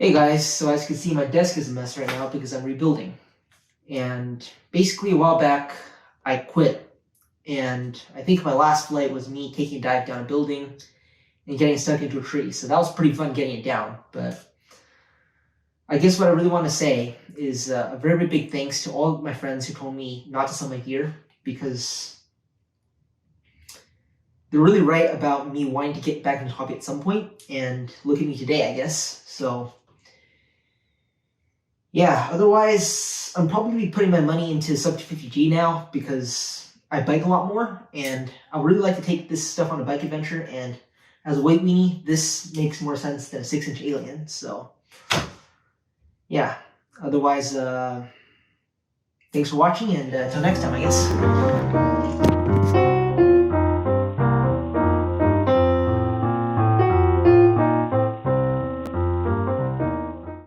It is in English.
Hey guys, so as you can see, my desk is a mess right now because I'm rebuilding. And basically, a while back, I quit. And I think my last flight was me taking a dive down a building and getting stuck into a tree. So that was pretty fun getting it down. But I guess what I really want to say is a very, very big thanks to all of my friends who told me not to sell my gear because they're really right about me wanting to get back into the hobby at some point. And look at me today, I guess. So yeah, otherwise, I'm probably putting my money into sub 250G now because I bike a lot more, and I would really like to take this stuff on a bike adventure, and as a weight weenie, this makes more sense than a 6-inch Alien, so yeah. Otherwise, thanks for watching, and until next time, I guess.